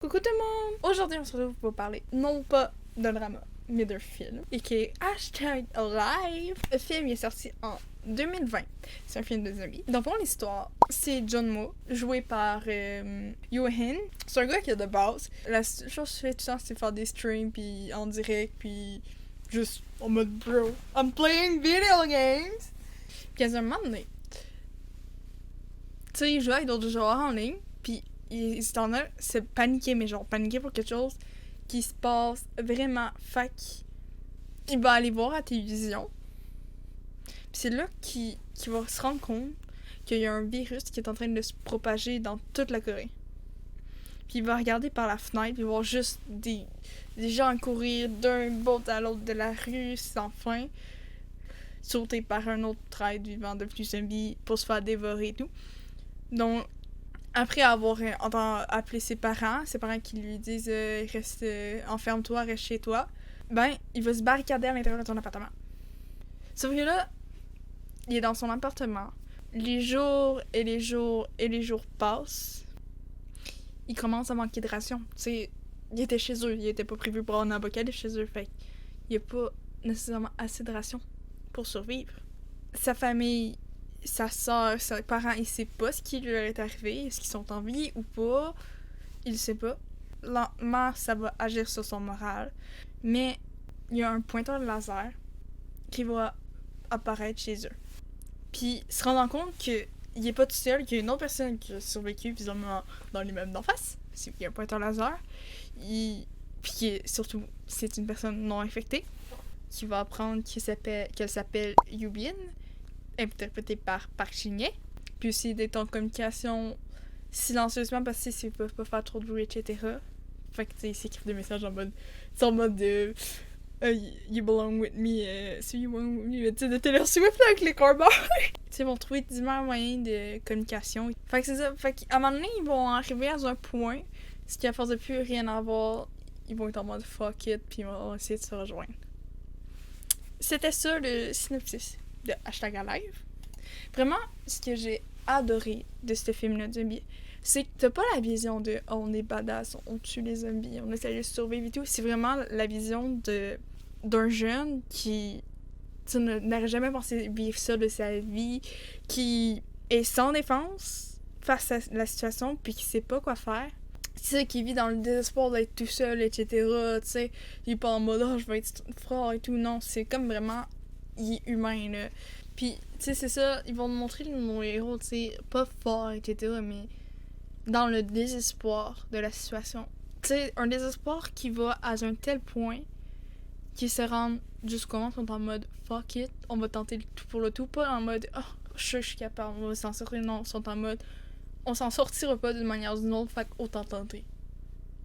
Coucou tout le monde! Aujourd'hui, on se retrouve pour parler non pas d'un drama, mais d'un film, et qui est #Alive. Le film est sorti en 2020. C'est un film de zombies. Dans pour l'histoire, c'est John Mo, joué par Yoo In. C'est un gars qui a de base. La seule chose qu'il fait tout le temps, c'est faire des streams, puis en direct, puis juste en mode bro, I'm playing video games! Puis à un moment donné, tu sais, il joue avec d'autres joueurs en ligne, puis il s'en a se paniquer, mais genre paniquer pour quelque chose qui se passe vraiment. Fait qu'il va aller voir à la télévision. Puis c'est là qu'il va se rendre compte qu'il y a un virus qui est en train de se propager dans toute la Corée. Puis il va regarder par la fenêtre, puis il va voir juste des gens courir d'un bout à l'autre de la rue sans fin, sauter par un autre être vivant de plus zombie pour se faire dévorer et tout. Donc, après avoir appelé ses parents qui lui disent reste, enferme-toi, reste chez toi, ben, il va se barricader à l'intérieur de son appartement. Sauf que là, il est dans son appartement. Les jours et les jours et les jours passent. Il commence à manquer de ration. Tu sais, il était chez eux. Il était pas prévu pour avoir un apocalypse chez eux. Fait il n'y a pas nécessairement assez de ration pour survivre. Sa famille, sa soeur, ses parents, il sait pas ce qui leur est arrivé, est-ce qu'ils sont en vie ou pas, il sait pas. Lentement, ça va agir sur son moral, mais il y a un pointeur de laser qui va apparaître chez eux. Puis, se rendant compte qu'il est pas tout seul, qu'il y a une autre personne qui a survécu, visiblement dans l'immeuble d'en face, il y a un pointeur laser, puis surtout, c'est une personne non infectée, qui va apprendre qu'elle s'appelle Yubin, interprété par Park Shin-hye, puis aussi d'être en communication silencieusement parce qu'ils peuvent pas faire trop de bruit, etc. Fait que, tu sais, ils s'écrivent des messages en mode you belong with me, so you belong with me, tu sais, de Taylor Swift là, avec les corbeaux. Tu sais, ils vont trouver divers moyens de communication. Fait que c'est ça. Fait qu'à un moment donné, ils vont arriver à un point, ce qui à force de plus rien avoir, ils vont être en mode fuck it, puis ils vont essayer de se rejoindre. C'était ça le synopsis de #Alive. Vraiment, ce que j'ai adoré de ce film-là de zombies, c'est que t'as pas la vision de oh, on est badass, on tue les zombies, on essaie de survivre et tout. C'est vraiment la vision d'un jeune qui n'aurait jamais pensé vivre ça de sa vie, qui est sans défense face à la situation, puis qui sait pas quoi faire. C'est ça, qui vit dans le désespoir d'être tout seul, etc. Tu sais, il est pas en mode oh, je vais être fort et tout. Non, c'est comme vraiment, il est humain, là. Puis, tu sais, c'est ça, ils vont nous montrer nos héros, tu sais, pas forts, etc., mais dans le désespoir de la situation. Tu sais, un désespoir qui va à un tel point qu'ils se rendent jusqu'au moment où ils sont en mode fuck it, on va tenter le tout pour le tout, pas en mode oh, je suis capable, on va s'en sortir. Non, ils sont en mode on s'en sortira pas d'une manière ou d'une autre, fait autant tenter.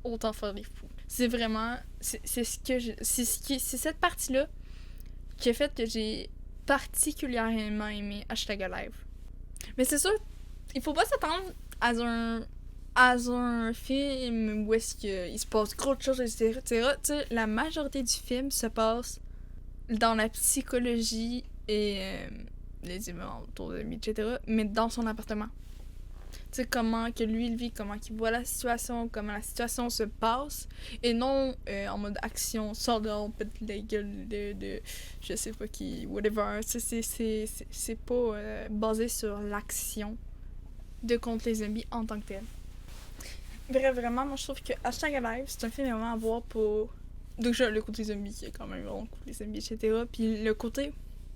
Autant faire des fous. C'est vraiment. C'est cette partie-là qui a fait que j'ai particulièrement aimé #Alive. Mais c'est sûr, il faut pas s'attendre à un film où est-ce qu'il se passe gros de choses, etc. Tu sais, la majorité du film se passe dans la psychologie et les événements autour de lui, etc. Mais dans son appartement. Tu sais, comment que lui il vit, comment qu'il voit la situation, comment la situation se passe, et non en mode action, sort dehors, pète la gueule de je sais pas qui, whatever. C'est pas basé sur l'action de contre les zombies en tant que tel. Bref, vraiment, moi je trouve que #Alive, c'est un film vraiment à voir pour. Déjà, le côté zombie qui est quand même vraiment cool, les zombies, etc. Puis le côté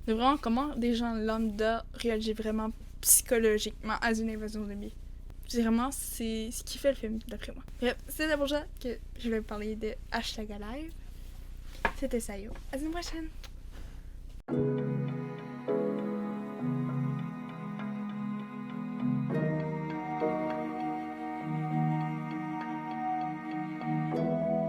de vraiment comment des gens lambda réagissent vraiment psychologiquement à une invasion zombie. C'est vraiment c'est ce qui fait le film, d'après moi. Bref, c'est la prochaine que je vais parler de #Alive. C'était Sayo. À la prochaine!